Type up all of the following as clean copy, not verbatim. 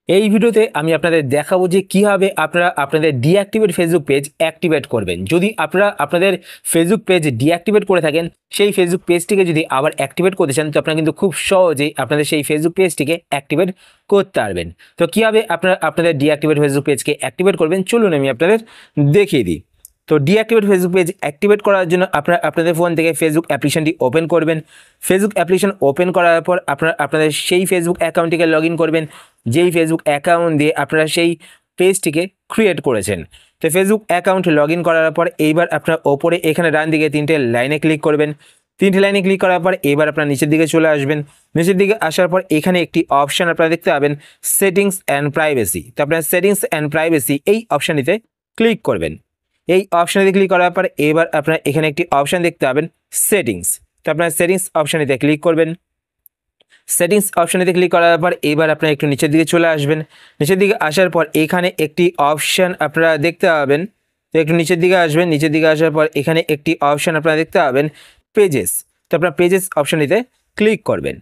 এই ভিডিওতে আমি আপনাদের দেখাবো যে কিভাবে আপনারা আপনাদের ডিঅ্যাক্টিভেট ফেসবুক পেজ অ্যাক্টিভেট করবেন। যদি আপনারা আপনাদের ফেসবুক পেজ ডিঅ্যাক্টিভেট করে থাকেন, সেই ফেসবুক পেজটিকে যদি আবার অ্যাক্টিভেট করতে চান, তো আপনারা কিন্তু খুব সহজেই আপনাদের সেই ফেসবুক পেজটিকে অ্যাক্টিভেট করতে পারবেন। তো কিভাবে আপনারা আপনাদের ডিঅ্যাক্টিভেট ফেসবুক পেজকে অ্যাক্টিভেট করবেন, চলুন আমি আপনাদের দেখিয়ে দিই। তো ডিঅ্যাক্টিভেট ফেসবুক পেজ অ্যাক্টিভেট করার জন্য আপনারা আপনাদের ফোন থেকে ফেসবুক অ্যাপ্লিকেশনটি ওপেন করবেন। ফেসবুক অ্যাপ্লিকেশন ওপেন করার পর আপনারা আপনাদের সেই ফেসবুক অ্যাকাউন্টটিকে লগ ইন করবেন, যেই ফেসবুক অ্যাকাউন্ট দিয়ে আপনারা সেই পেজটিকে ক্রিয়েট করেছেন। তো ফেসবুক অ্যাকাউন্ট লগ ইন করার পর এইবার আপনার ওপরে এখানে ডান দিকে তিনটে লাইনে ক্লিক করবেন। তিনটে লাইনে ক্লিক করার পর এবার আপনার নিচের দিকে চলে আসবেন। নিচের দিকে আসার পর এখানে একটি অপশান আপনারা দেখতে পাবেন, সেটিংস অ্যান্ড প্রাইভেসি। তো আপনার সেটিংস অ্যান্ড প্রাইভেসি এই অপশানটিতে ক্লিক করবেন। এই অপশানে ক্লিক করার পর এবার আপনারা এখানে একটি অপশান দেখতে পাবেন, সেটিংস। তো আপনার সেটিংস অপশানেতে ক্লিক করবেন। সেটিংস অপশানেতে ক্লিক করার পর এবার আপনারা একটু নিচের দিকে চলে আসবেন। নিচের দিকে আসার পর এখানে একটি অপশান আপনারা দেখতে পাবেন। তো একটু নিচের দিকে আসবেন। নিচের দিকে আসার পর এখানে একটি অপশান আপনারা দেখতে পাবেন, পেজেস। তো আপনারা পেজেস অপশানটিতে ক্লিক করবেন।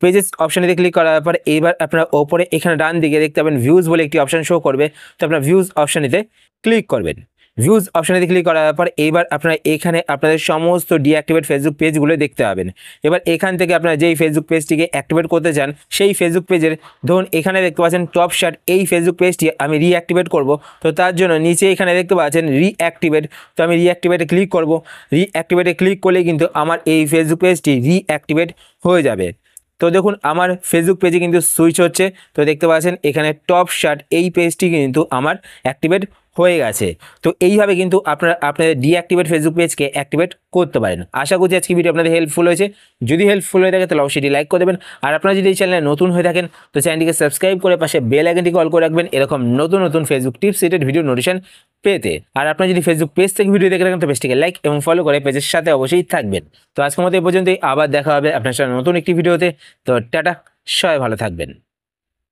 পেজেস অপশানেতে ক্লিক করার পর এবার আপনারা ওপরে এখানে ডান দিকে দেখতে পাবেন ভিউজ বলে একটি অপশান শো করবে। তো আপনারা ভিউজ অপশানেতে ক্লিক করবেন। ভিউজ অপশানেতে ক্লিক করার পর এবার আপনারা এখানে আপনাদের সমস্ত ডিঅ্যাক্টিভেট ফেসবুক পেজগুলো দেখতে পাবেন। এবার এখান থেকে আপনারা যেই ফেসবুক পেজটিকে অ্যাক্টিভেট করতে চান, সেই ফেসবুক পেজের ধরুন এখানে দেখতে পাচ্ছেন টপ শার্ট, এই ফেসবুক পেজটি আমি রিঅ্যাক্টিভেট করব। তো তার জন্য নিচে এখানে দেখতে পাচ্ছেন রিঅ্যাক্টিভেট। তো আমি রিঅ্যাক্টিভেটে ক্লিক করব। রিঅ্যাক্টিভেটে ক্লিক করলেই কিন্তু আমার এই ফেসবুক পেজটি রিঅ্যাক্টিভেট হয়ে যাবে। তো দেখুন আমার ফেসবুক পেজে কিন্তু সুইচ হচ্ছে। তো দেখতে পাচ্ছেন এখানে টপ শার্ট এই পেজটি কিন্তু আমার অ্যাক্টিভেট হয়ে গেছে। তো এইভাবে কিন্তু আপনারা আপনাদের ডিঅ্যাক্টিভেট ফেসবুক পেজকে অ্যাক্টিভেট করতে পারেন। আশা করছি আজকে ভিডিও আপনাদের হেল্পফুল হয়েছে। যদি হেল্পফুল হয়ে থাকে তাহলে অবশ্যই লাইক করে দেবেন। আর আপনারা যদি এই চ্যানেলে নতুন হয়ে থাকেন তো চ্যানেলটিকে সাবস্ক্রাইব করে পাশে বেল আইকনটিকে অল করে রাখবেন, এরকম নতুন নতুন Facebook tips related video notification পেতে। আর আপনারা যদি ফেসবুক পেজ থেকে ভিডিও দেখে রাখেন তো পেজটিকে লাইক এবং ফলো করে পেজের সাথে অবশ্যই থাকবেন। তো আজকের মতো এই পর্যন্তই, আবার দেখা হবে আপনার সাথে নতুন একটি ভিডিওতে। তো টাটা, সবাই ভালো থাকবেন।